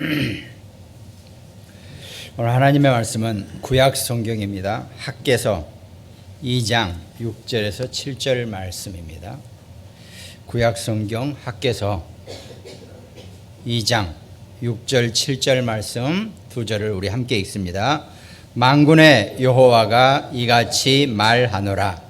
오늘 하나님의 말씀은 구약 성경입니다. 학개서 2장 6절에서 7절 말씀입니다. 구약 성경 학개서 2장 6절 7절 말씀 두 절을 우리 함께 읽습니다. 만군의 여호와가 이같이 말하노라.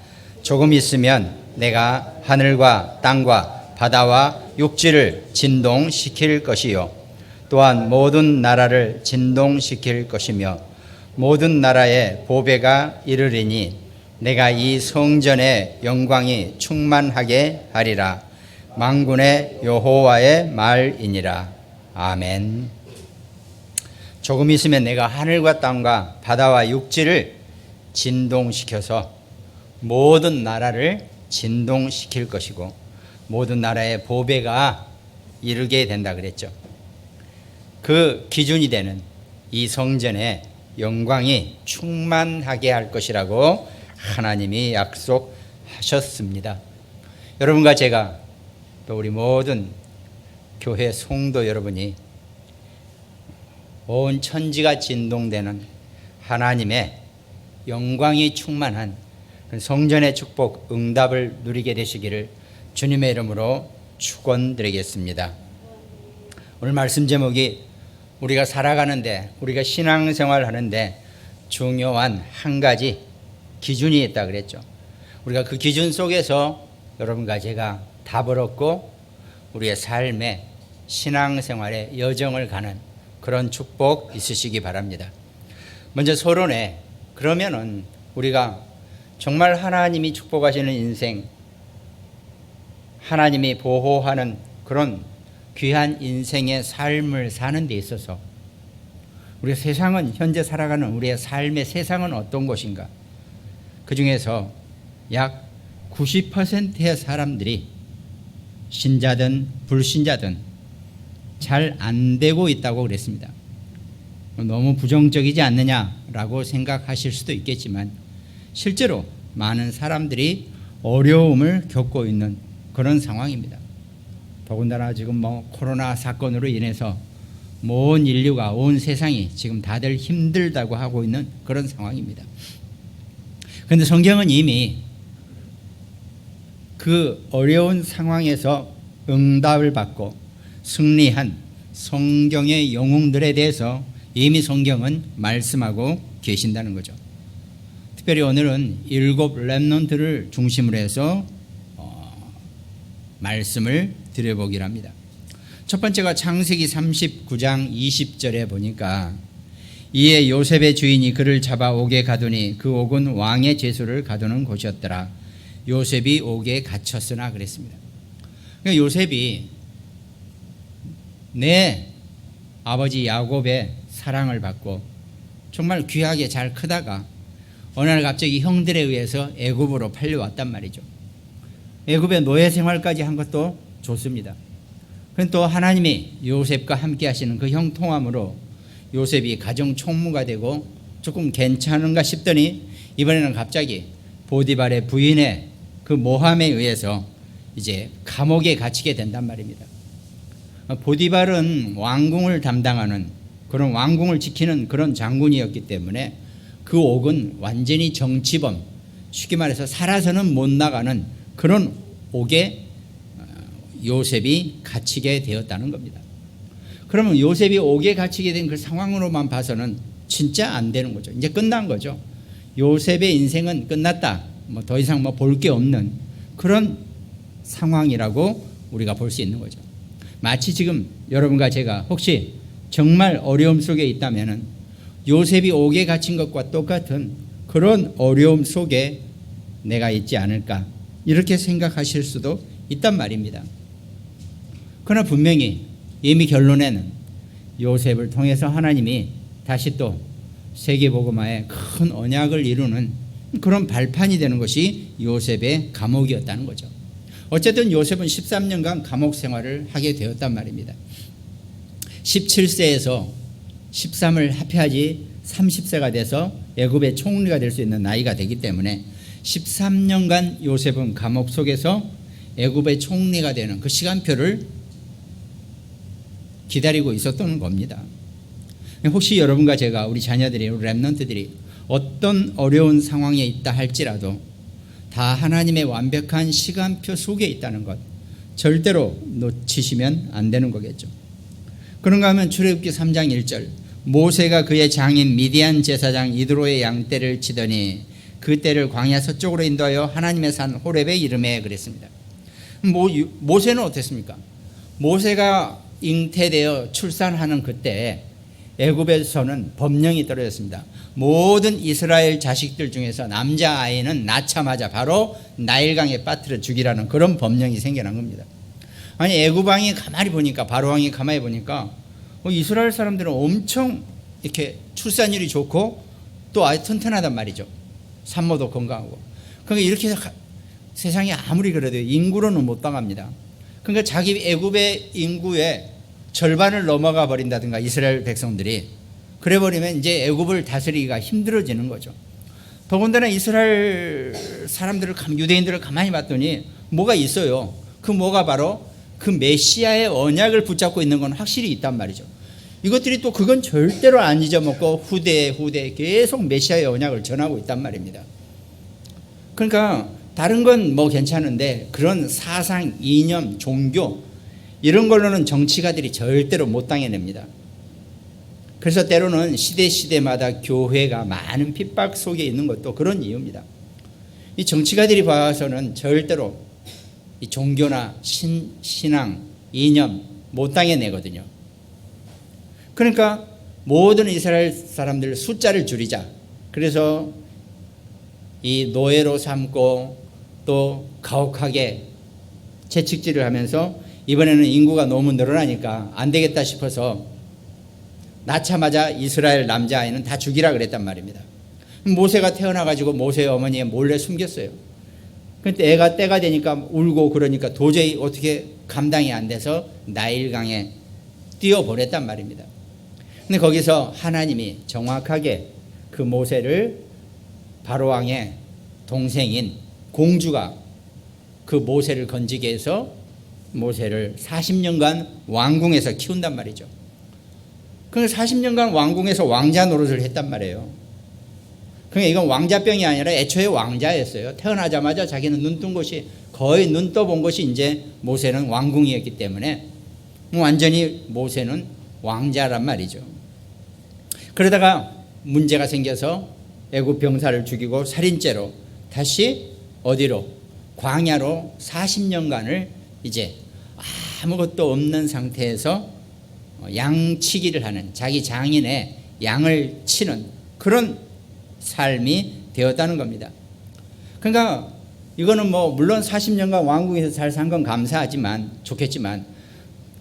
조금 있으면 내가 하늘과 땅과 바다와 육지를 진동시킬 것이요 또한 모든 나라를 진동시킬 것이며 모든 나라의 보배가 이르리니 내가 이 성전의 영광이 충만하게 하리라. 만군의 여호와의 말이니라. 아멘. 조금 있으면 내가 하늘과 땅과 바다와 육지를 진동시켜서 모든 나라를 진동시킬 것이고 모든 나라의 보배가 이르게 된다 그랬죠. 그 기준이 되는 이 성전의 영광이 충만하게 할 것이라고 하나님이 약속하셨습니다. 여러분과 제가 또 우리 모든 교회 성도 여러분이 온 천지가 진동되는 하나님의 영광이 충만한 성전의 축복 응답을 누리게 되시기를 주님의 이름으로 축원드리겠습니다. 오늘 말씀 제목이 우리가 살아가는데, 우리가 신앙생활 하는데 중요한 한 가지 기준이 있다 그랬죠. 우리가 그 기준 속에서 여러분과 제가 답을 얻고 우리의 삶의 신앙생활의 여정을 가는 그런 축복 있으시기 바랍니다. 먼저 서론에 그러면은 우리가 정말 하나님이 축복하시는 인생, 하나님이 보호하는 그런 귀한 인생의 삶을 사는 데 있어서 우리 세상은, 현재 살아가는 우리의 삶의 세상은 어떤 곳인가? 그 중에서 약 90%의 사람들이 신자든 불신자든 잘 안 되고 있다고 그랬습니다. 너무 부정적이지 않느냐라고 생각하실 수도 있겠지만 실제로 많은 사람들이 어려움을 겪고 있는 그런 상황입니다. 더군다나 지금 코로나 사건으로 인해서 온 인류가, 온 세상이 지금 다들 힘들다고 하고 있는 그런 상황입니다. 그런데 성경은 이미 그 어려운 상황에서 응답을 받고 승리한 성경의 영웅들에 대해서 이미 성경은 말씀하고 계신다는 거죠. 특별히 오늘은 7 렘넌트를 중심으로 해서 말씀을 드려보기로 합니다. 첫 번째가 창세기 39장 20절에 보니까 이에 요셉의 주인이 그를 잡아 옥에 가두니 그 옥은 왕의 죄수를 가두는 곳이었더라. 요셉이 옥에 갇혔으나 그랬습니다. 그러니까 요셉이 내 아버지 야곱의 사랑을 받고 정말 귀하게 잘 크다가 어느 날 갑자기 형들에 의해서 애굽으로 팔려왔단 말이죠. 애굽의 노예 생활까지 한 것도 좋습니다. 그런데 또 하나님이 요셉과 함께 하시는 그 형통함으로 요셉이 가정 총무가 되고 조금 괜찮은가 싶더니 이번에는 갑자기 보디발의 부인의 그 모함에 의해서 이제 감옥에 갇히게 된단 말입니다. 보디발은 왕궁을 담당하는, 그런 왕궁을 지키는 그런 장군이었기 때문에 그 옥은 완전히 정치범, 쉽게 말해서 살아서는 못 나가는 그런 옥에 요셉이 갇히게 되었다는 겁니다. 그러면 요셉이 옥에 갇히게 된 그 상황으로만 봐서는 진짜 안 되는 거죠. 이제 끝난 거죠. 요셉의 인생은 끝났다. 더 이상 볼 게 없는 그런 상황이라고 우리가 볼 수 있는 거죠. 마치 지금 여러분과 제가 혹시 정말 어려움 속에 있다면은 요셉이 옥에 갇힌 것과 똑같은 그런 어려움 속에 내가 있지 않을까, 이렇게 생각하실 수도 있단 말입니다. 그러나 분명히 이미 결론에는 요셉을 통해서 하나님이 다시 또 세계복음화에 큰 언약을 이루는 그런 발판이 되는 것이 요셉의 감옥이었다는 거죠. 어쨌든 요셉은 13년간 감옥 생활을 하게 되었단 말입니다. 17세에서 13을 합해야지 30세가 돼서 애굽의 총리가 될 수 있는 나이가 되기 때문에 13년간 요셉은 감옥 속에서 애굽의 총리가 되는 그 시간표를 기다리고 있었던 겁니다. 혹시 여러분과 제가, 우리 자녀들이, 우리 렘넌트들이 어떤 어려운 상황에 있다 할지라도 다 하나님의 완벽한 시간표 속에 있다는 것 절대로 놓치시면 안 되는 거겠죠. 그런가 하면 출애굽기 3장 1절, 모세가 그의 장인 미디안 제사장 이드로의 양떼를 치더니 그 떼를 광야 서쪽으로 인도하여 하나님의 산 호렙에 이르매 그랬습니다. 모세는 어땠습니까? 모세가 잉태되어 출산하는 그때 애굽에서는 법령이 떨어졌습니다. 모든 이스라엘 자식들 중에서 남자아이는 낳자마자 바로 나일강에 빠뜨려 죽이라는 그런 법령이 생겨난 겁니다. 아니, 애굽왕이 가만히 보니까, 바로왕이 가만히 보니까 이스라엘 사람들은 엄청 이렇게 출산율이 좋고 또 아주 튼튼하단 말이죠. 산모도 건강하고. 그러니까 이렇게 해서 세상에 아무리 그래도 인구로는 못 당합니다. 그러니까 자기 애굽의 인구의 절반을 넘어가 버린다든가 이스라엘 백성들이, 그래 버리면 이제 애굽을 다스리기가 힘들어지는 거죠. 더군다나 이스라엘 사람들을, 유대인들을 가만히 봤더니 뭐가 있어요. 그 뭐가 바로 그 메시아의 언약을 붙잡고 있는 건 확실히 있단 말이죠. 이것들이 또 그건 절대로 안 잊어먹고 후대에 계속 메시아의 언약을 전하고 있단 말입니다. 그러니까 다른 건 뭐 괜찮은데 그런 사상, 이념, 종교 이런 걸로는 정치가들이 절대로 못 당해냅니다. 그래서 때로는 시대마다 교회가 많은 핍박 속에 있는 것도 그런 이유입니다. 이 정치가들이 봐서는 절대로 이 종교나 신앙, 이념 못 당해내거든요. 그러니까 모든 이스라엘 사람들 숫자를 줄이자. 그래서 이 노예로 삼고 또 가혹하게 채찍질을 하면서 이번에는 인구가 너무 늘어나니까 안 되겠다 싶어서 낳자마자 이스라엘 남자아이는 다 죽이라 그랬단 말입니다. 모세가 태어나가지고 모세의 어머니에 몰래 숨겼어요. 그런데 애가 때가 되니까 울고 그러니까 도저히 어떻게 감당이 안 돼서 나일강에 띄워보냈단 말입니다. 근데 거기서 하나님이 정확하게 그 모세를 바로왕의 동생인 공주가 그 모세를 건지게 해서 모세를 40년간 왕궁에서 키운단 말이죠. 그래서 40년간 왕궁에서 왕자 노릇을 했단 말이에요. 그러니까 이건 왕자병이 아니라 애초에 왕자였어요. 태어나자마자 자기는 눈 뜬 곳이, 거의 눈 떠본 곳이 이제 모세는 왕궁이었기 때문에 완전히 모세는 왕자란 말이죠. 그러다가 문제가 생겨서 애굽 병사를 죽이고 살인죄로 다시 어디로? 광야로 40년간을 이제 아무것도 없는 상태에서 양치기를 하는, 자기 장인의 양을 치는 그런 삶이 되었다는 겁니다. 그러니까 이거는 뭐 물론 40년간 왕궁에서 잘 산 건 감사하지만, 좋겠지만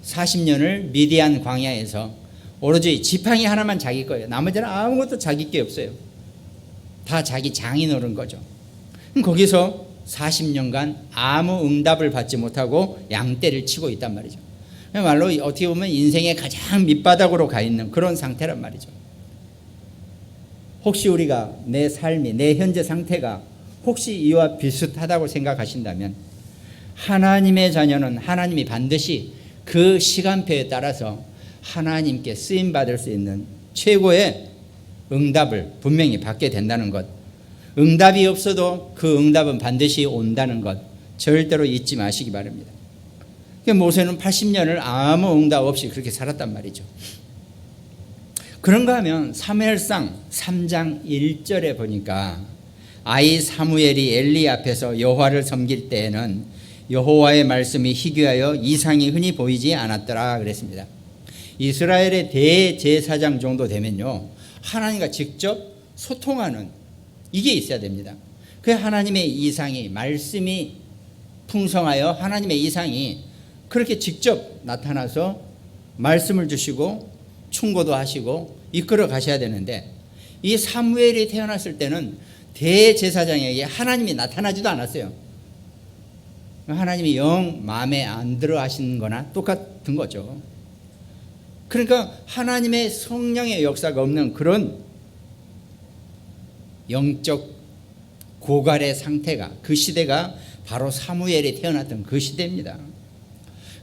40년을 미디안 광야에서 오로지 지팡이 하나만 자기 거예요. 나머지는 아무것도 자기 게 없어요. 다 자기 장이 노른 거죠. 거기서 40년간 아무 응답을 받지 못하고 양떼를 치고 있단 말이죠. 말로 어떻게 보면 인생의 가장 밑바닥으로 가 있는 그런 상태란 말이죠. 혹시 우리가 내 삶이, 내 현재 상태가 혹시 이와 비슷하다고 생각하신다면 하나님의 자녀는 하나님이 반드시 그 시간표에 따라서 하나님께 쓰임받을 수 있는 최고의 응답을 분명히 받게 된다는 것, 응답이 없어도 그 응답은 반드시 온다는 것 절대로 잊지 마시기 바랍니다. 모세는 80년을 아무 응답 없이 그렇게 살았단 말이죠. 그런가 하면 사무엘상 3장 1절에 보니까 아이 사무엘이 엘리 앞에서 여호와를 섬길 때에는 여호와의 말씀이 희귀하여 이상이 흔히 보이지 않았더라 그랬습니다. 이스라엘의 대제사장 정도 되면요, 하나님과 직접 소통하는 이게 있어야 됩니다. 그 하나님의 이상이, 말씀이 풍성하여 하나님의 이상이 그렇게 직접 나타나서 말씀을 주시고 충고도 하시고 이끌어 가셔야 되는데, 이 사무엘이 태어났을 때는 대제사장에게 하나님이 나타나지도 않았어요. 하나님이 영 마음에 안 들어 하시는 거나 똑같은 거죠. 그러니까 하나님의 성령의 역사가 없는 그런 영적 고갈의 상태가, 그 시대가 바로 사무엘이 태어났던 그 시대입니다.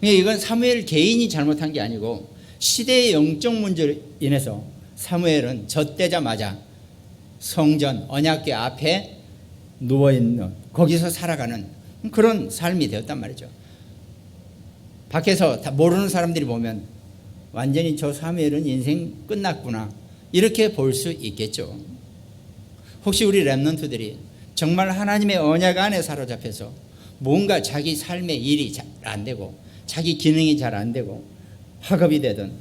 이건 사무엘 개인이 잘못한 게 아니고 시대의 영적 문제로 인해서 사무엘은 젖되자마자 성전 언약궤 앞에 누워있는, 거기서 살아가는 그런 삶이 되었단 말이죠. 밖에서 다 모르는 사람들이 보면 완전히 저 사무엘은 인생 끝났구나, 이렇게 볼 수 있겠죠. 혹시 우리 렘넌트들이 정말 하나님의 언약 안에 사로잡혀서 뭔가 자기 삶의 일이 잘 안 되고 자기 기능이 잘 안 되고 학업이 되든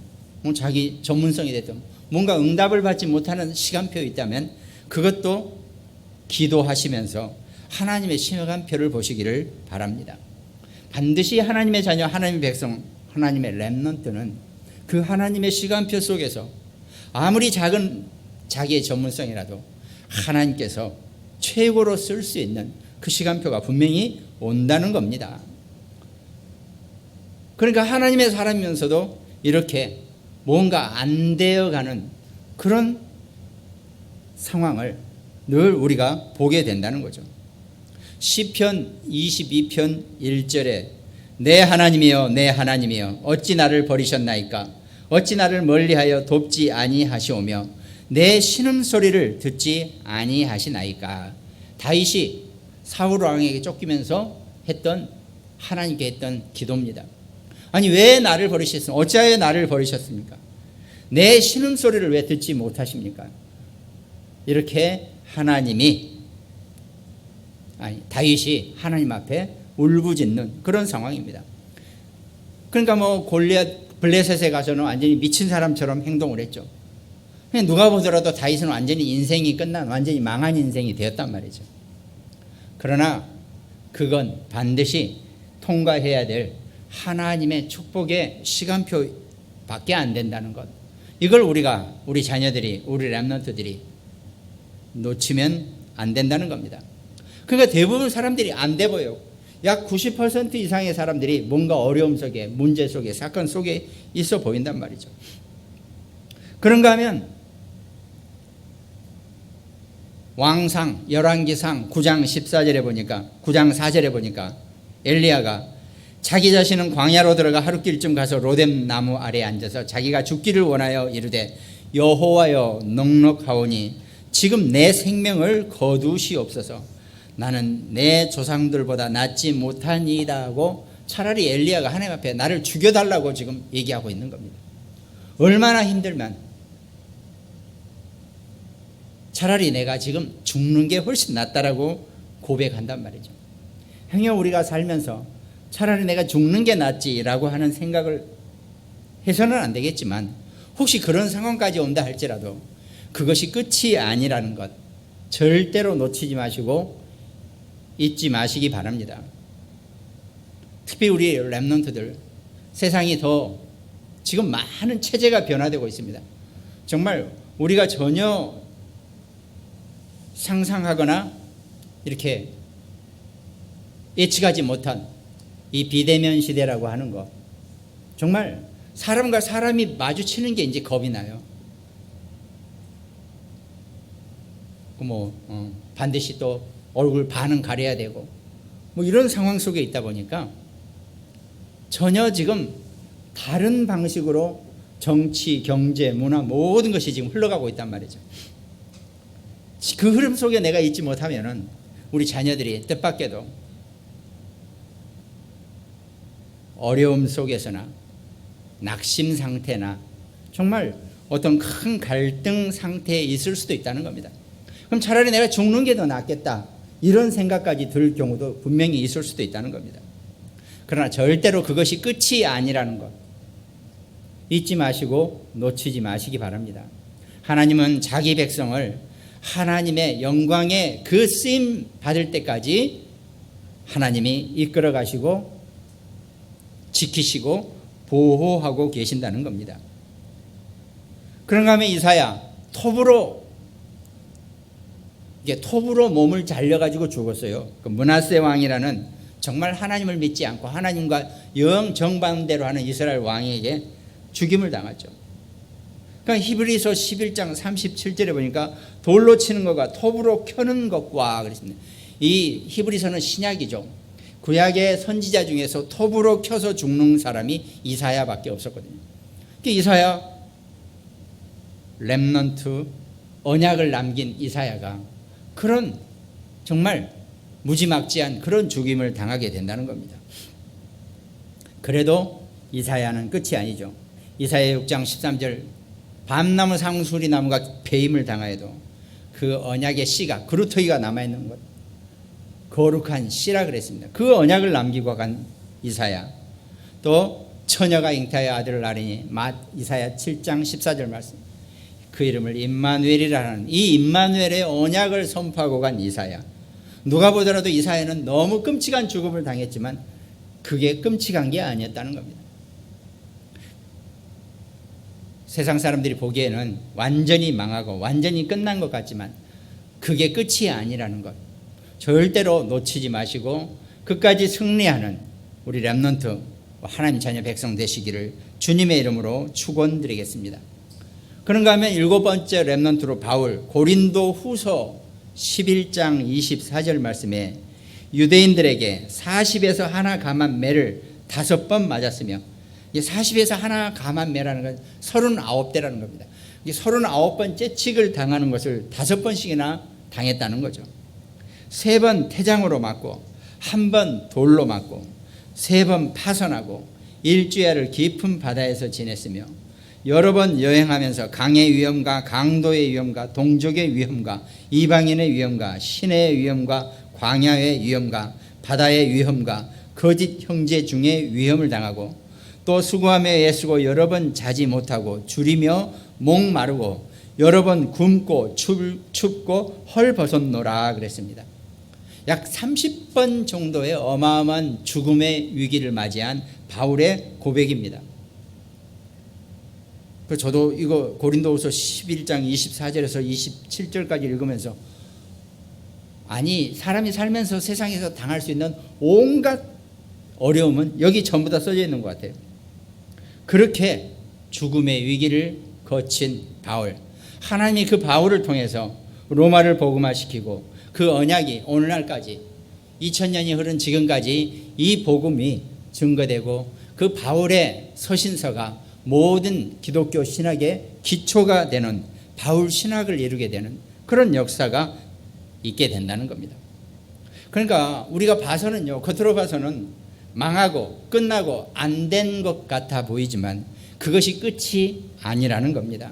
자기 전문성이 되든 뭔가 응답을 받지 못하는 시간표가 있다면 그것도 기도하시면서 하나님의 시간표를 보시기를 바랍니다. 반드시 하나님의 자녀, 하나님의 백성, 하나님의 렘넌트는 그 하나님의 시간표 속에서 아무리 작은 자기의 전문성이라도 하나님께서 최고로 쓸 수 있는 그 시간표가 분명히 온다는 겁니다. 그러니까 하나님의 사람이면서도 이렇게 뭔가 안 되어가는 그런 상황을 늘 우리가 보게 된다는 거죠. 시편 22편 1절에 내 하나님이여 내 하나님이여 어찌 나를 버리셨나이까, 어찌 나를 멀리하여 돕지 아니하시오며 내 신음소리를 듣지 아니하시나이까. 다윗이 사울 왕에게 쫓기면서 했던, 하나님께 했던 기도입니다. 아니 왜 나를 버리셨습니까? 어찌하여 나를 버리셨습니까? 내 신음소리를 왜 듣지 못하십니까? 이렇게 다윗이 하나님 앞에 울부짖는 그런 상황입니다. 그러니까 골리앗 블레셋에 가서는 완전히 미친 사람처럼 행동을 했죠. 누가 보더라도 다윗은 완전히 인생이 끝난, 완전히 망한 인생이 되었단 말이죠. 그러나 그건 반드시 통과해야 될 하나님의 축복의 시간표밖에 안 된다는 것, 이걸 우리 자녀들이, 우리 렘넌트들이 놓치면 안 된다는 겁니다. 그러니까 대부분 사람들이 안 돼 보여요. 약 90% 이상의 사람들이 뭔가 어려움 속에, 문제 속에, 사건 속에 있어 보인단 말이죠. 그런가 하면 왕상 열왕기상 9장 14절에 보니까, 9장 4절에 보니까 엘리야가 자기 자신은 광야로 들어가 하룻길쯤 가서 로뎀 나무 아래에 앉아서 자기가 죽기를 원하여 이르되 여호와여 넉넉하오니 지금 내 생명을 거두시옵소서, 나는 내 조상들보다 낫지 못하니이다 하고 차라리 엘리야가 하나님 앞에 나를 죽여달라고 지금 얘기하고 있는 겁니다. 얼마나 힘들면 차라리 내가 지금 죽는 게 훨씬 낫다라고 고백한단 말이죠. 행여 우리가 살면서 차라리 내가 죽는 게 낫지라고 하는 생각을 해서는 안 되겠지만, 혹시 그런 상황까지 온다 할지라도 그것이 끝이 아니라는 것 절대로 놓치지 마시고 잊지 마시기 바랍니다. 특히 우리 렘넌트들, 세상이 더 지금 많은 체제가 변화되고 있습니다. 정말 우리가 전혀 상상하거나 이렇게 예측하지 못한 이 비대면 시대라고 하는 거, 정말 사람과 사람이 마주치는 게 이제 겁이 나요. 반드시 또 얼굴 반은 가려야 되고 이런 상황 속에 있다 보니까 전혀 지금 다른 방식으로 정치, 경제, 문화 모든 것이 지금 흘러가고 있단 말이죠. 그 흐름 속에 내가 있지 못하면은 우리 자녀들이 뜻밖에도 어려움 속에서나 낙심 상태나 정말 어떤 큰 갈등 상태에 있을 수도 있다는 겁니다. 그럼 차라리 내가 죽는 게 더 낫겠다, 이런 생각까지 들 경우도 분명히 있을 수도 있다는 겁니다. 그러나 절대로 그것이 끝이 아니라는 것 잊지 마시고 놓치지 마시기 바랍니다. 하나님은 자기 백성을 하나님의 영광의 그 쓰임 받을 때까지 하나님이 이끌어 가시고 지키시고 보호하고 계신다는 겁니다. 그런가 하면 이사야 톱으로 몸을 잘려가지고 죽었어요. 그 므낫세 왕이라는 정말 하나님을 믿지 않고 하나님과 영 정반대로 하는 이스라엘 왕에게 죽임을 당했죠. 그러니까 히브리서 11장 37절에 보니까 돌로 치는 것과 톱으로 켜는 것과 그랬습니다. 이 히브리서는 신약이죠. 구약의 선지자 중에서 톱으로 켜서 죽는 사람이 이사야밖에 없었거든요. 이사야, 렘넌트, 언약을 남긴 이사야가 그런 정말 무지막지한 그런 죽임을 당하게 된다는 겁니다. 그래도 이사야는 끝이 아니죠. 이사야 6장 13절, 밤나무 상수리 나무가 배임을 당하여도 그 언약의 씨가, 그루터기가 남아있는 것, 거룩한 씨라 그랬습니다. 그 언약을 남기고 간 이사야. 또 처녀가 잉타의 아들을 낳으니 이사야 7장 14절 말씀, 그 이름을 임마누엘이라는 이 임마누엘의 언약을 선포하고 간 이사야. 누가 보더라도 이사야는 너무 끔찍한 죽음을 당했지만 그게 끔찍한 게 아니었다는 겁니다. 세상 사람들이 보기에는 완전히 망하고 완전히 끝난 것 같지만 그게 끝이 아니라는 것 절대로 놓치지 마시고 끝까지 승리하는 우리 렘넌트 하나님 자녀 백성 되시기를 주님의 이름으로 축원드리겠습니다. 그런가 하면 7번째 렘넌트로 바울, 고린도 후서 11장 24절 말씀에 유대인들에게 40에서 하나 감한 매를 5번 맞았으며, 40에서 하나 감한 매라는 건 39대라는 겁니다. 39번째 칙을 당하는 것을 5번씩이나 당했다는 거죠. 3번 태장으로 맞고, 1번 돌로 맞고, 3번 파선하고, 일주야를 깊은 바다에서 지냈으며, 여러 번 여행하면서 강의 위험과 강도의 위험과 동족의 위험과 이방인의 위험과 시내의 위험과 광야의 위험과 바다의 위험과 거짓 형제 중에 위험을 당하고, 또 수고하며 애쓰고 여러 번 자지 못하고 줄이며 목마르고 여러 번 굶고 춥고 헐벗었노라 그랬습니다. 약 30번 정도의 어마어마한 죽음의 위기를 맞이한 바울의 고백입니다. 저도 이거 고린도후서 11장 24절에서 27절까지 읽으면서, 아니 사람이 살면서 세상에서 당할 수 있는 온갖 어려움은 여기 전부 다 써져 있는 것 같아요. 그렇게 죽음의 위기를 거친 바울, 하나님이 그 바울을 통해서 로마를 복음화시키고 그 언약이 오늘날까지 2000년이 흐른 지금까지 이 복음이 증거되고 그 바울의 서신서가 모든 기독교 신학의 기초가 되는 바울 신학을 이루게 되는 그런 역사가 있게 된다는 겁니다. 그러니까 우리가 봐서는요, 겉으로 봐서는 망하고 끝나고 안 된 것 같아 보이지만 그것이 끝이 아니라는 겁니다.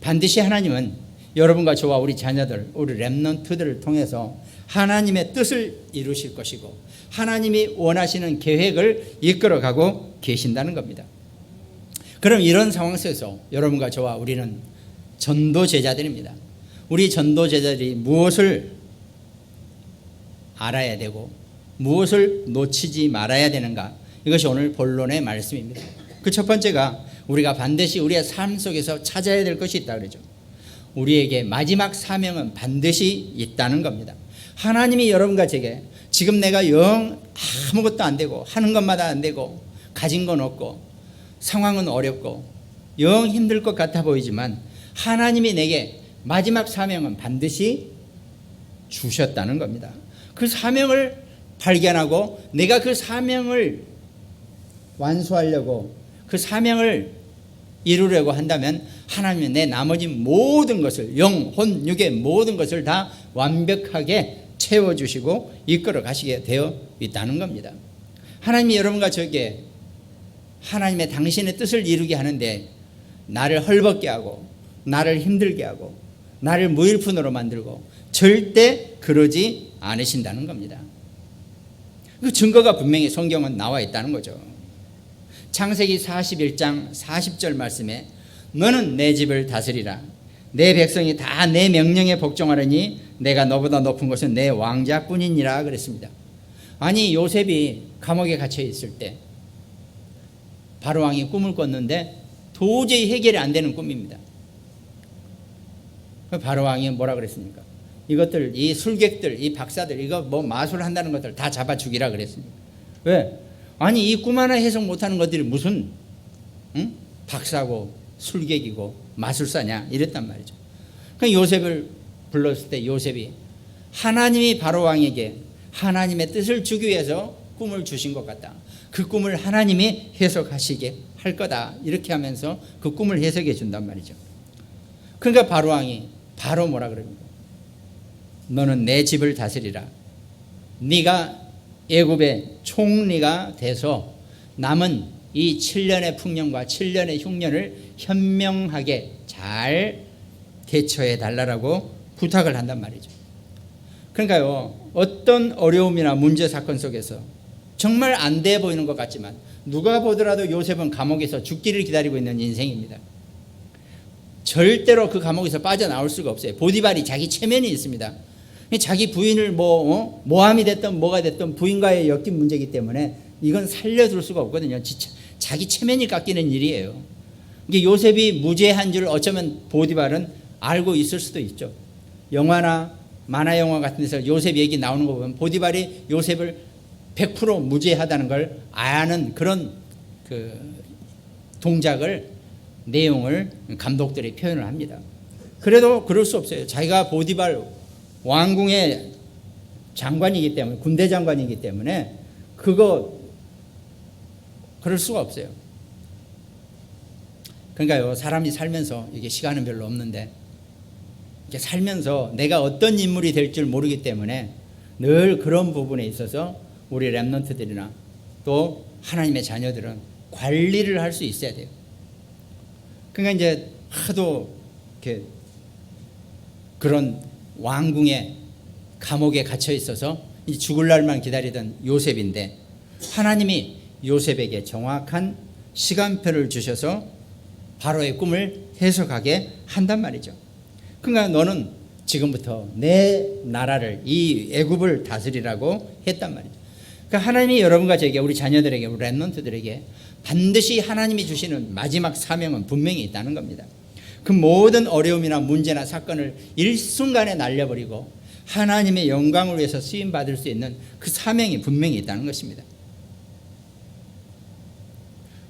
반드시 하나님은 여러분과 저와 우리 자녀들, 우리 렘넌트들을 통해서 하나님의 뜻을 이루실 것이고 하나님이 원하시는 계획을 이끌어가고 계신다는 겁니다. 그럼 이런 상황 속에서 여러분과 저와 우리는 전도 제자들입니다. 우리 전도 제자들이 무엇을 알아야 되고 무엇을 놓치지 말아야 되는가, 이것이 오늘 본론의 말씀입니다. 그 첫 번째가 우리가 반드시 우리의 삶 속에서 찾아야 될 것이 있다 그러죠. 우리에게 마지막 사명은 반드시 있다는 겁니다. 하나님이 여러분과 제게 지금 내가 영 아무것도 안 되고 하는 것마다 안 되고 가진 건 없고 상황은 어렵고 영 힘들 것 같아 보이지만 하나님이 내게 마지막 사명은 반드시 주셨다는 겁니다. 그 사명을 발견하고 내가 그 사명을 완수하려고 그 사명을 이루려고 한다면 하나님은 내 나머지 모든 것을, 영, 혼, 육의 모든 것을 다 완벽하게 채워주시고 이끌어 가시게 되어 있다는 겁니다. 하나님이 여러분과 저에게 하나님의 당신의 뜻을 이루게 하는데 나를 헐벗게 하고 나를 힘들게 하고 나를 무일푼으로 만들고 절대 그러지 않으신다는 겁니다. 그 증거가 분명히 성경은 나와 있다는 거죠. 창세기 41장 40절 말씀에 너는 내 집을 다스리라, 내 백성이 다 내 명령에 복종하려니 내가 너보다 높은 것은 내 왕자뿐이니라 그랬습니다. 아니 요셉이 감옥에 갇혀 있을 때 바로왕이 꿈을 꿨는데 도저히 해결이 안 되는 꿈입니다. 바로왕이 뭐라 그랬습니까? 이것들, 이 술객들, 이 박사들, 이거 뭐 마술한다는 것들 다 잡아 죽이라 그랬습니다. 왜? 아니 이 꿈 하나 해석 못하는 것들이 무슨 박사고 술객이고 마술사냐 이랬단 말이죠. 그러니까 요셉을 불렀을 때 요셉이 하나님이 바로왕에게 하나님의 뜻을 주기 위해서 꿈을 주신 것 같다. 그 꿈을 하나님이 해석하시게 할 거다. 이렇게 하면서 그 꿈을 해석해 준단 말이죠. 그러니까 바로 왕이 바로 뭐라 그럽니까? 너는 내 집을 다스리라. 네가 애굽의 총리가 돼서 남은 이 7년의 풍년과 7년의 흉년을 현명하게 잘 대처해 달라고 부탁을 한단 말이죠. 그러니까요, 어떤 어려움이나 문제 사건 속에서 정말 안 돼 보이는 것 같지만 누가 보더라도 요셉은 감옥에서 죽기를 기다리고 있는 인생입니다. 절대로 그 감옥에서 빠져나올 수가 없어요. 보디발이 자기 체면이 있습니다. 자기 부인을 모함이 됐든 뭐가 됐든 부인과의 엮인 문제이기 때문에 이건 살려둘 수가 없거든요. 자기 체면이 깎이는 일이에요. 이게 요셉이 무죄한 줄 어쩌면 보디발은 알고 있을 수도 있죠. 영화나 만화 영화 같은 데서 요셉 얘기 나오는 거 보면 보디발이 요셉을 100% 무죄하다는 걸 아는 그런 그 동작을 내용을 감독들이 표현을 합니다. 그래도 그럴 수 없어요. 자기가 보디발 왕궁의 장관이기 때문에, 군대 장관이기 때문에 그럴 수가 없어요. 그러니까요, 사람이 살면서 이게 시간은 별로 없는데 이렇게 살면서 내가 어떤 인물이 될 줄 모르기 때문에 늘 그런 부분에 있어서 우리 렘넌트들이나 또 하나님의 자녀들은 관리를 할 수 있어야 돼요. 그러니까 이제 하도 이렇게 그런 왕궁의 감옥에 갇혀 있어서 죽을 날만 기다리던 요셉인데 하나님이 요셉에게 정확한 시간표를 주셔서 바로의 꿈을 해석하게 한단 말이죠. 그러니까 너는 지금부터 내 나라를, 이 애굽을 다스리라고 했단 말이죠. 그러니까 하나님이 여러분과 저에게, 우리 자녀들에게, 우리 렘넌트들에게 반드시 하나님이 주시는 마지막 사명은 분명히 있다는 겁니다. 그 모든 어려움이나 문제나 사건을 일순간에 날려버리고 하나님의 영광을 위해서 쓰임받을 수 있는 그 사명이 분명히 있다는 것입니다.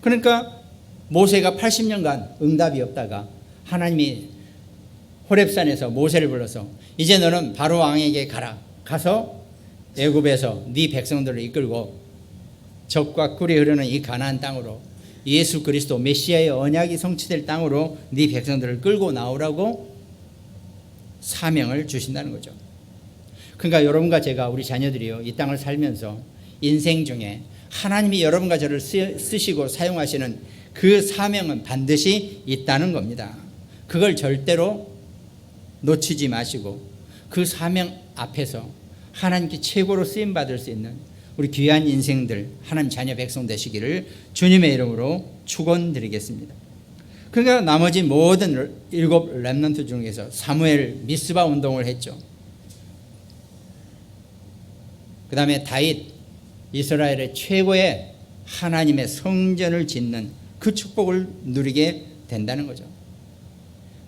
그러니까 모세가 80년간 응답이 없다가 하나님이 호렙산에서 모세를 불러서 이제 너는 바로 왕에게 가서 애굽에서 네 백성들을 이끌고 젖과 꿀이 흐르는 이 가나안 땅으로, 예수 그리스도 메시아의 언약이 성취될 땅으로 네 백성들을 끌고 나오라고 사명을 주신다는 거죠. 그러니까 여러분과 제가, 우리 자녀들이요, 이 땅을 살면서 인생 중에 하나님이 여러분과 저를 쓰시고 사용하시는 그 사명은 반드시 있다는 겁니다. 그걸 절대로 놓치지 마시고 그 사명 앞에서 하나님께 최고로 쓰임받을 수 있는 우리 귀한 인생들, 하나님 자녀 백성 되시기를 주님의 이름으로 축원드리겠습니다. 그러니까 나머지 모든 7 렘넌트 중에서 사무엘 미스바 운동을 했죠. 그 다음에 다윗, 이스라엘의 최고의 하나님의 성전을 짓는 그 축복을 누리게 된다는 거죠.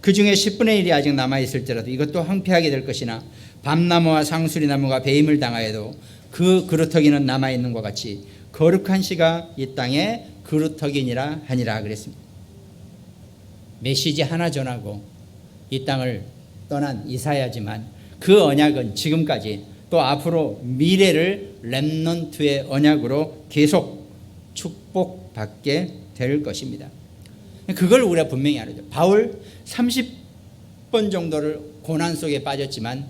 그 중에 10분의 1이 아직 남아있을지라도 이것도 황폐하게 될 것이나 밤나무와 상수리나무가 배임을 당하여도 그 그루터기는 남아있는 것 같이 거룩한 씨가 이 땅에 그루터기니라 하니라 그랬습니다. 메시지 하나 전하고 이 땅을 떠난 이사야지만 그 언약은 지금까지 또 앞으로 미래를 렘넌트의 언약으로 계속 축복받게 될 것입니다. 그걸 우리가 분명히 알아야 돼요. 바울 30번 정도를 고난 속에 빠졌지만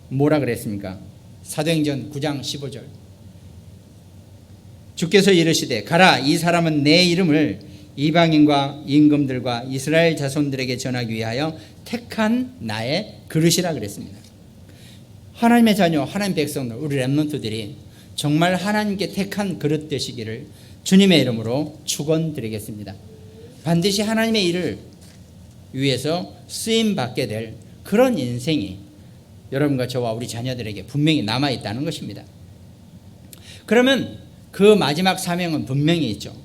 뭐라 그랬습니까? 사도행전 9장 15절. 주께서 이르시되 가라, 이 사람은 내 이름을 이방인과 임금들과 이스라엘 자손들에게 전하기 위하여 택한 나의 그릇이라 그랬습니다. 하나님의 자녀, 하나님 백성들, 우리 렘넌트들이 정말 하나님께 택한 그릇 되시기를 주님의 이름으로 축원드리겠습니다. 반드시 하나님의 일을 위해서 쓰임받게 될 그런 인생이 여러분과 저와 우리 자녀들에게 분명히 남아있다는 것입니다. 그러면 그 마지막 사명은 분명히 있죠.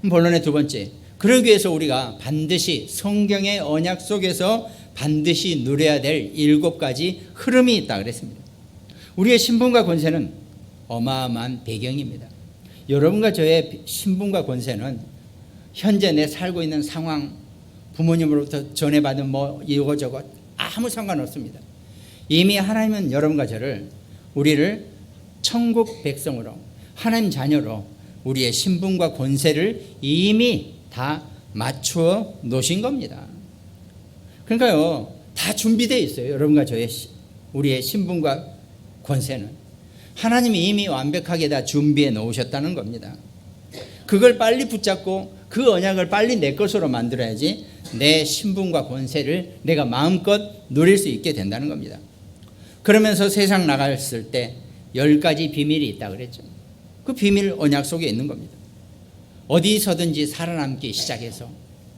본론의 두 번째, 그러기 위해서 우리가 반드시 성경의 언약 속에서 반드시 누려야 될 7가지 흐름이 있다 그랬습니다. 우리의 신분과 권세는 어마어마한 배경입니다. 여러분과 저의 신분과 권세는 현재 내 살고 있는 상황, 부모님으로부터 전해받은 이거저거 아무 상관없습니다. 이미 하나님은 여러분과 저를, 우리를 천국 백성으로, 하나님 자녀로 우리의 신분과 권세를 이미 다 맞추어 놓으신 겁니다. 그러니까요, 다 준비되어 있어요. 여러분과 저의 우리의 신분과 권세는 하나님이 이미 완벽하게 다 준비해 놓으셨다는 겁니다. 그걸 빨리 붙잡고 그 언약을 빨리 내 것으로 만들어야지 내 신분과 권세를 내가 마음껏 누릴 수 있게 된다는 겁니다. 그러면서 세상 나갔을 때 10가지 비밀이 있다 그랬죠. 그 비밀 언약 속에 있는 겁니다. 어디서든지 살아남기 시작해서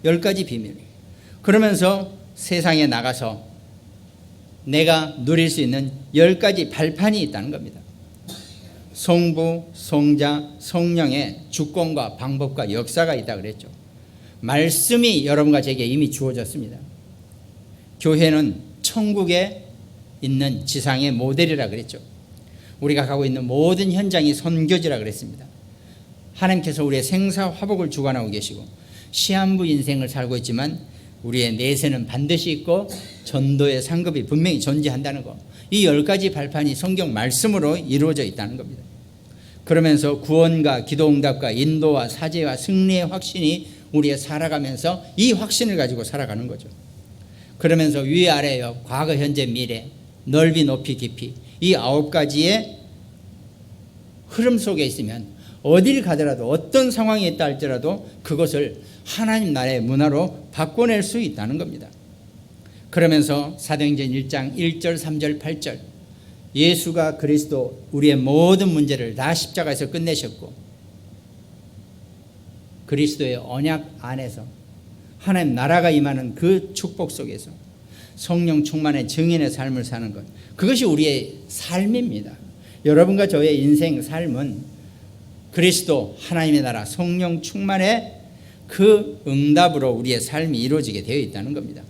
10가지 비밀. 그러면서 세상에 나가서 내가 누릴 수 있는 10가지 발판이 있다는 겁니다. 성부, 성자, 성령의 주권과 방법과 역사가 있다 그랬죠. 말씀이 여러분과 제게 이미 주어졌습니다. 교회는 천국에 있는 지상의 모델이라 그랬죠. 우리가 가고 있는 모든 현장이 선교지라 그랬습니다. 하나님께서 우리의 생사화복을 주관하고 계시고 시한부 인생을 살고 있지만 우리의 내세는 반드시 있고 전도의 상급이 분명히 존재한다는 것. 이 10가지 발판이 성경 말씀으로 이루어져 있다는 겁니다. 그러면서 구원과 기도응답과 인도와 사죄와 승리의 확신이 우리의 살아가면서 이 확신을 가지고 살아가는 거죠. 그러면서 위아래여 과거 현재 미래 넓이 높이 깊이 이 9가지의 흐름 속에 있으면 어딜 가더라도 어떤 상황이 있다 할지라도 그것을 하나님 나라의 문화로 바꿔낼 수 있다는 겁니다. 그러면서 사도행전 1장 1절 3절 8절 예수가 그리스도 우리의 모든 문제를 다 십자가에서 끝내셨고 그리스도의 언약 안에서 하나님 나라가 임하는 그 축복 속에서 성령 충만의 증인의 삶을 사는 것, 그것이 우리의 삶입니다. 여러분과 저의 인생 삶은 그리스도 하나님의 나라 성령 충만의 그 응답으로 우리의 삶이 이루어지게 되어 있다는 겁니다.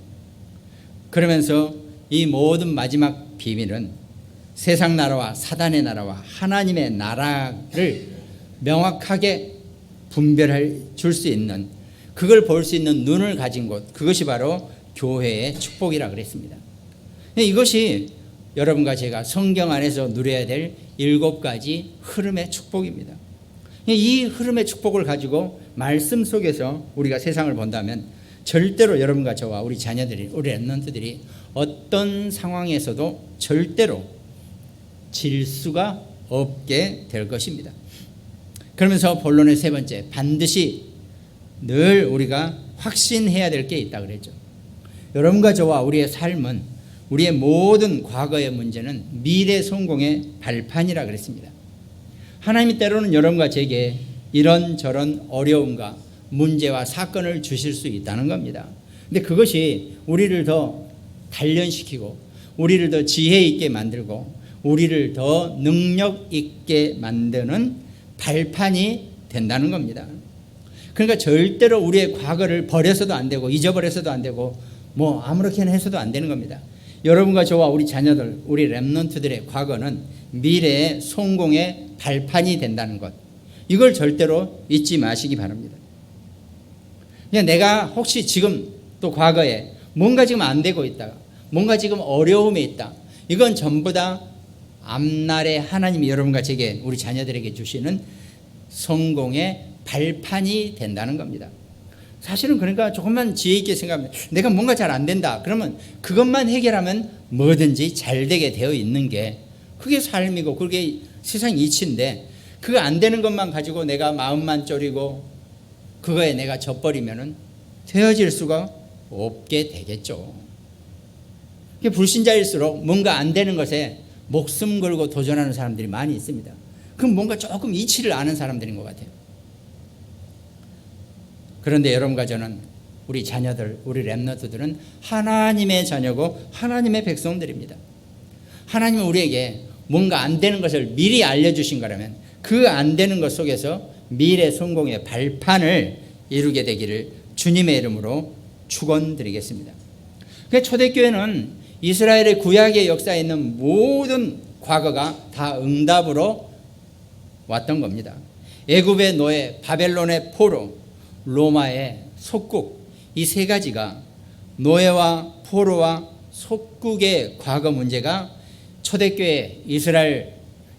그러면서 이 모든 마지막 비밀은 세상 나라와 사단의 나라와 하나님의 나라를 명확하게 분별해 줄 수 있는, 그걸 볼 수 있는 눈을 가진 곳, 그것이 바로 교회의 축복이라 그랬습니다. 이것이 여러분과 제가 성경 안에서 누려야 될 7가지 흐름의 축복입니다. 이 흐름의 축복을 가지고 말씀 속에서 우리가 세상을 본다면 절대로 여러분과 저와 우리 자녀들이, 우리 렘넌트들이 어떤 상황에서도 절대로 질 수가 없게 될 것입니다. 그러면서 본론의 세 번째, 반드시 늘 우리가 확신해야 될 게 있다 그랬죠. 여러분과 저와 우리의 삶은, 우리의 모든 과거의 문제는 미래 성공의 발판이라 그랬습니다. 하나님이 때로는 여러분과 제게 이런저런 어려움과 문제와 사건을 주실 수 있다는 겁니다. 근데 그것이 우리를 더 단련시키고 우리를 더 지혜 있게 만들고 우리를 더 능력 있게 만드는 발판이 된다는 겁니다. 그러니까 절대로 우리의 과거를 버려서도 안 되고 잊어버려서도 안 되고 뭐 아무렇게나 해서도 안 되는 겁니다. 여러분과 저와 우리 자녀들, 우리 렘넌트들의 과거는 미래의 성공의 발판이 된다는 것, 이걸 절대로 잊지 마시기 바랍니다. 그냥 내가 혹시 지금 또 과거에 뭔가 지금 안 되고 있다, 뭔가 지금 어려움이 있다, 이건 전부 다 앞날에 하나님이 여러분과 제게, 우리 자녀들에게 주시는 성공의 발판이 된다는 겁니다. 사실은 그러니까 조금만 지혜 있게 생각하면 내가 뭔가 잘 안 된다 그러면 그것만 해결하면 뭐든지 잘 되게 되어 있는 게 그게 삶이고 그게 세상 이치인데, 그거 안 되는 것만 가지고 내가 마음만 졸이고 그거에 내가 져버리면은 되어질 수가 없게 되겠죠. 불신자일수록 뭔가 안 되는 것에 목숨 걸고 도전하는 사람들이 많이 있습니다. 그럼 뭔가 조금 이치를 아는 사람들인 것 같아요. 그런데 여러분과 저는, 우리 자녀들, 우리 렘넌트들은 하나님의 자녀고 하나님의 백성들입니다. 하나님은 우리에게 뭔가 안 되는 것을 미리 알려주신 거라면 그 안 되는 것 속에서 미래 성공의 발판을 이루게 되기를 주님의 이름으로 축원드리겠습니다. 초대교회는 이스라엘의 구약의 역사에 있는 모든 과거가 다 응답으로 왔던 겁니다. 애굽의 노예, 바벨론의 포로, 로마의 속국, 이 세 가지가, 노예와 포로와 속국의 과거 문제가 초대교회 이스라엘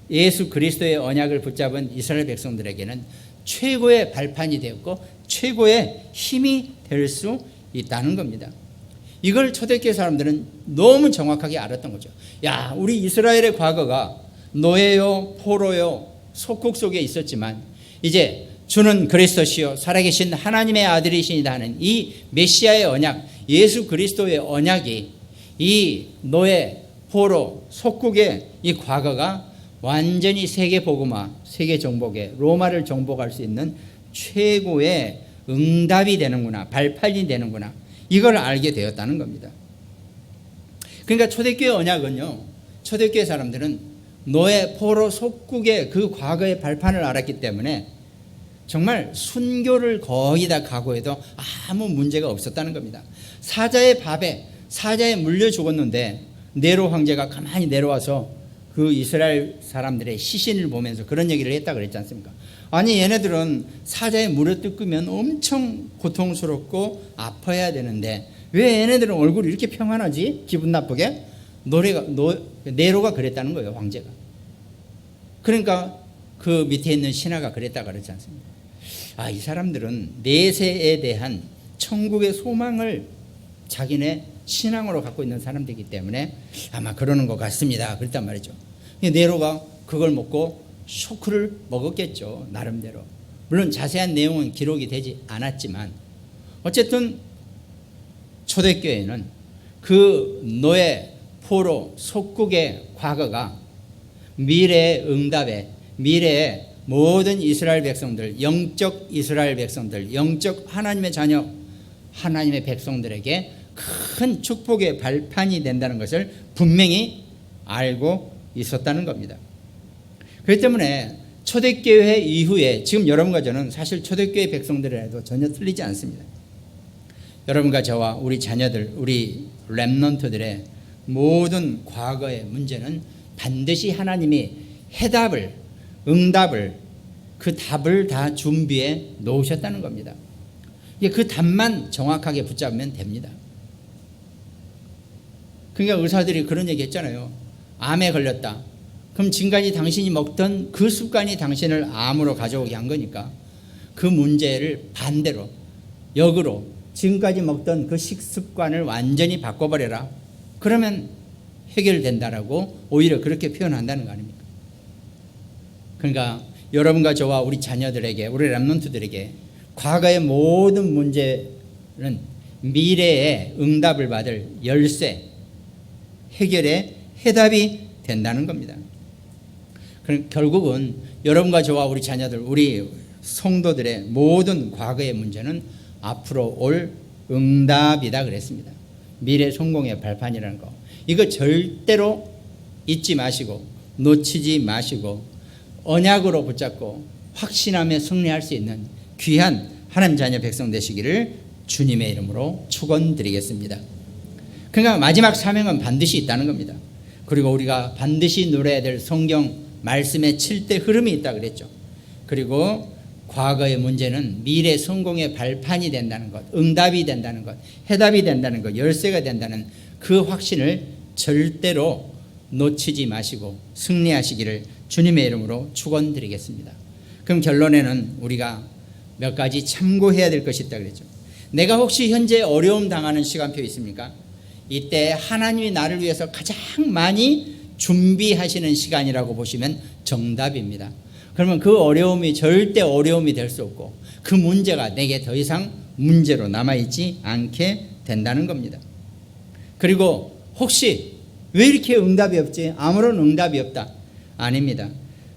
예수 그리스도의 언약을 붙잡은 이스라엘 백성들에게는 최고의 발판이 되었고 최고의 힘이 될 수 있다는 겁니다. 이걸 초대교회 사람들은 너무 정확하게 알았던 거죠. 야, 우리 이스라엘의 과거가 노예요, 포로요, 속국 속에 있었지만 이제 주는 그리스도시요 살아계신 하나님의 아들이시니다 하는 이 메시아의 언약, 예수 그리스도의 언약이 이 노예, 포로, 속국의 이 과거가 완전히 세계 복음화, 세계 정복에 로마를 정복할 수 있는 최고의 응답이 되는구나, 발판이 되는구나, 이걸 알게 되었다는 겁니다. 그러니까 초대교회 언약은요, 초대교회 사람들은 노예, 포로, 속국의 그 과거의 발판을 알았기 때문에 정말 순교를 거의 다 각오해도 아무 문제가 없었다는 겁니다. 사자의 밥에 사자에 물려 죽었는데 네로 황제가 가만히 내려와서 그 이스라엘 사람들의 시신을 보면서 그런 얘기를 했다 그랬지 않습니까? 아니, 얘네들은 사자에 물어 뜯으면 엄청 고통스럽고 아파야 되는데 왜 얘네들은 얼굴이 이렇게 평안하지? 기분 나쁘게? 네로가 그랬다는 거예요, 황제가. 그러니까 그 밑에 있는 신하가 그랬다 그랬지 않습니까? 아, 이 사람들은 내세에 대한 천국의 소망을 자기네 신앙으로 갖고 있는 사람들이기 때문에 아마 그러는 것 같습니다. 그랬단 말이죠. 네로가 그걸 먹고 쇼크를 먹었겠죠, 나름대로. 물론 자세한 내용은 기록이 되지 않았지만 어쨌든 초대교회는 그 노예, 포로, 속국의 과거가 미래의 응답에, 미래의 모든 이스라엘 백성들, 영적 이스라엘 백성들, 영적 하나님의 자녀, 하나님의 백성들에게 큰 축복의 발판이 된다는 것을 분명히 알고 있었다는 겁니다. 그렇기 때문에 초대교회 이후에 지금 여러분과 저는 사실 초대교회 백성들이라도 전혀 틀리지 않습니다. 여러분과 저와 우리 자녀들, 우리 렘넌트들의 모든 과거의 문제는 반드시 하나님이 해답을, 응답을, 그 답을 다 준비해 놓으셨다는 겁니다. 그 답만 정확하게 붙잡으면 됩니다. 그러니까 의사들이 그런 얘기 했잖아요. 암에 걸렸다. 그럼 지금까지 당신이 먹던 그 습관이 당신을 암으로 가져오게 한 거니까 그 문제를 반대로, 역으로 지금까지 먹던 그 식습관을 완전히 바꿔버려라. 그러면 해결된다라고 오히려 그렇게 표현한다는 거 아닙니까? 그러니까 여러분과 저와 우리 자녀들에게, 우리 렘넌트들에게 과거의 모든 문제는 미래의 응답을 받을 열쇠, 해결의 해답이 된다는 겁니다. 그럼 결국은 여러분과 저와 우리 자녀들, 우리 성도들의 모든 과거의 문제는 앞으로 올 응답이다 그랬습니다. 미래 성공의 발판이라는 거. 이거 절대로 잊지 마시고 놓치지 마시고 언약으로 붙잡고 확신하며 승리할 수 있는 귀한 하나님 자녀 백성 되시기를 주님의 이름으로 축원드리겠습니다. 그러니까 마지막 사명은 반드시 있다는 겁니다. 그리고 우리가 반드시 누려야 될 성경 말씀의 7대 흐름이 있다 그랬죠. 그리고 과거의 문제는 미래 성공의 발판이 된다는 것, 응답이 된다는 것, 해답이 된다는 것, 열쇠가 된다는 그 확신을 절대로 놓치지 마시고 승리하시기를 주님의 이름으로 축원드리겠습니다. 그럼 결론에는 우리가 몇 가지 참고해야 될 것이 있다 그랬죠. 내가 혹시 현재 어려움 당하는 시간표 있습니까? 이때 하나님이 나를 위해서 가장 많이 준비하시는 시간이라고 보시면 정답입니다. 그러면 그 어려움이 절대 어려움이 될 수 없고 그 문제가 내게 더 이상 문제로 남아있지 않게 된다는 겁니다. 그리고 혹시 왜 이렇게 응답이 없지? 아무런 응답이 없다. 아닙니다.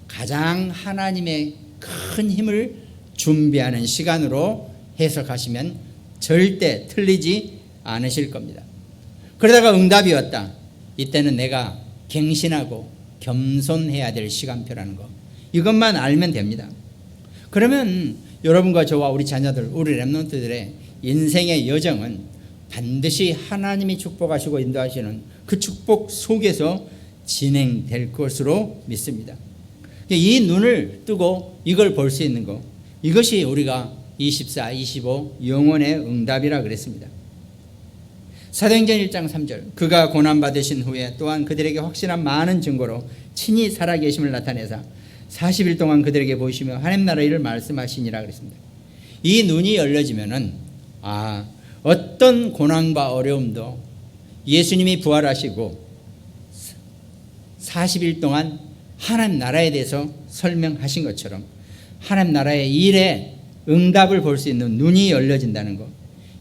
가장 하나님의 큰 힘을 준비하는 시간으로 해석하시면 절대 틀리지 않으실 겁니다. 그러다가 응답이 왔다. 이때는 내가 갱신하고 겸손해야 될 시간표라는 거. 이것만 알면 됩니다. 그러면 여러분과 저와 우리 자녀들, 우리 렘넌트들의 인생의 여정은 반드시 하나님이 축복하시고 인도하시는 그 축복 속에서 진행될 것으로 믿습니다. 이 눈을 뜨고 이걸 볼 수 있는 것, 이것이 우리가 24, 25 영혼의 응답이라 그랬습니다. 사도행전 1장 3절, 그가 고난받으신 후에 또한 그들에게 확실한 많은 증거로 친히 살아계심을 나타내사 40일 동안 그들에게 보이시며 하나님 나라 일을 말씀하시니라 그랬습니다. 이 눈이 열려지면은 어떤 고난과 어려움도 예수님이 부활하시고 40일 동안 하나님 나라에 대해서 설명하신 것처럼 하나님 나라의 일에 응답을 볼 수 있는 눈이 열려진다는 것,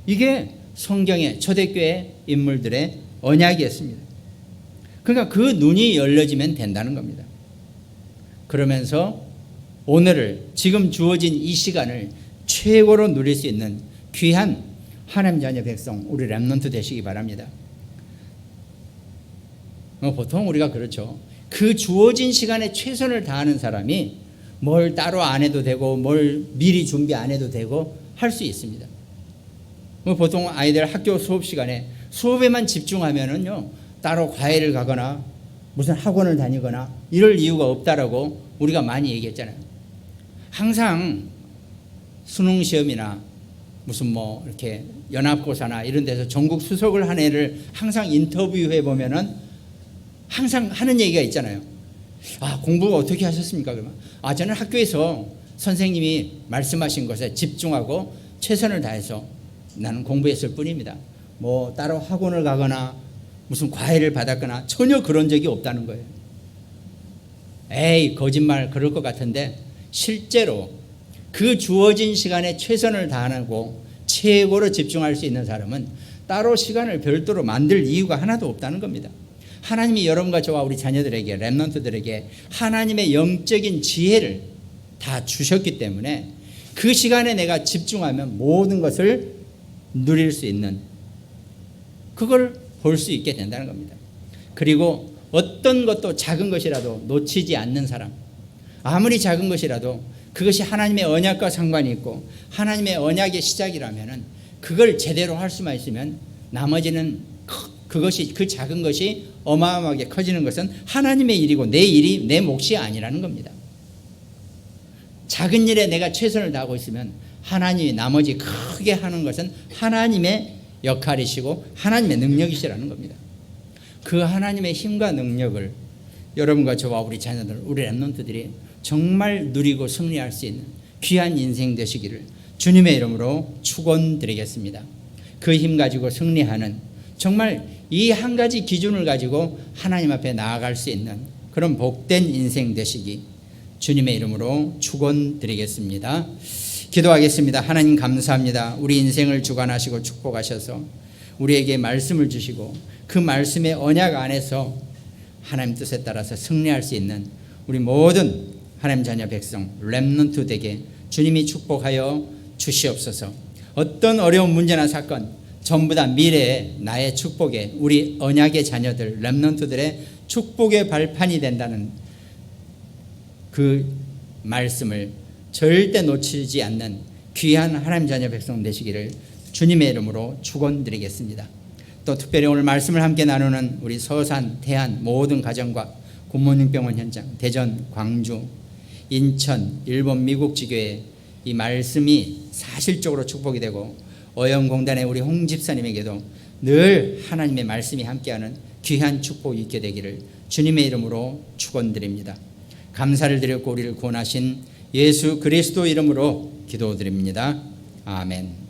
이게 성경의 초대교회 인물들의 언약이었습니다. 그러니까 그 눈이 열려지면 된다는 겁니다. 그러면서 오늘을, 지금 주어진 이 시간을 최고로 누릴 수 있는 귀한 하나님 자녀 백성, 우리 렘넌트 되시기 바랍니다. 보통 우리가 그렇죠. 그 주어진 시간에 최선을 다하는 사람이 뭘 따로 안 해도 되고 뭘 미리 준비 안 해도 되고 할 수 있습니다. 보통 아이들 학교 수업 시간에 수업에만 집중하면은요, 따로 과외를 가거나 무슨 학원을 다니거나 이럴 이유가 없다라고 우리가 많이 얘기했잖아요. 항상 수능 시험이나 무슨 뭐 이렇게 연합고사나 이런 데서 전국 수석을 한 애를 항상 인터뷰해 보면은 항상 하는 얘기가 있잖아요. 공부 어떻게 하셨습니까? 그러면 저는 학교에서 선생님이 말씀하신 것에 집중하고 최선을 다해서 나는 공부했을 뿐입니다. 뭐 따로 학원을 가거나 무슨 과외를 받았거나 전혀 그런 적이 없다는 거예요. 에이, 거짓말, 그럴 것 같은데 실제로 그 주어진 시간에 최선을 다하고 최고로 집중할 수 있는 사람은 따로 시간을 별도로 만들 이유가 하나도 없다는 겁니다. 하나님이 여러분과 저와 우리 자녀들에게, 렘넌트들에게 하나님의 영적인 지혜를 다 주셨기 때문에 그 시간에 내가 집중하면 모든 것을 누릴 수 있는, 그걸 볼 수 있게 된다는 겁니다. 그리고 어떤 것도 작은 것이라도 놓치지 않는 사람, 아무리 작은 것이라도 그것이 하나님의 언약과 상관이 있고 하나님의 언약의 시작이라면 그걸 제대로 할 수만 있으면 나머지는 그것이, 그 작은 것이 어마어마하게 커지는 것은 하나님의 일이고 내 일이, 내 몫이 아니라는 겁니다. 작은 일에 내가 최선을 다하고 있으면 하나님이 나머지 크게 하는 것은 하나님의 역할이시고 하나님의 능력이시라는 겁니다. 그 하나님의 힘과 능력을 여러분과 저와 우리 자녀들, 우리 렘넌트들이 정말 누리고 승리할 수 있는 귀한 인생 되시기를 주님의 이름으로 축원드리겠습니다. 그 힘 가지고 승리하는, 정말 이 한 가지 기준을 가지고 하나님 앞에 나아갈 수 있는 그런 복된 인생 되시기 주님의 이름으로 축원드리겠습니다. 기도하겠습니다. 하나님 감사합니다. 우리 인생을 주관하시고 축복하셔서 우리에게 말씀을 주시고 그 말씀의 언약 안에서 하나님 뜻에 따라서 승리할 수 있는 우리 모든 하나님 자녀 백성 렘넌트 되게 주님이 축복하여 주시옵소서. 어떤 어려운 문제나 사건 전부 다 미래의 나의 축복에, 우리 언약의 자녀들 렘넌트들의 축복의 발판이 된다는 그 말씀을 절대 놓치지 않는 귀한 하나님 자녀 백성 되시기를 주님의 이름으로 축원드리겠습니다. 또 특별히 오늘 말씀을 함께 나누는 우리 서산, 태안 모든 가정과 굿모닝병원 현장, 대전, 광주, 인천, 일본, 미국 지교회 이 말씀이 사실적으로 축복이 되고 어영공단의 우리 홍 집사님에게도 늘 하나님의 말씀이 함께하는 귀한 축복이 있게 되기를 주님의 이름으로 축원드립니다. 감사를 드렸고 우리를 구원하신 예수 그리스도 이름으로 기도드립니다. 아멘.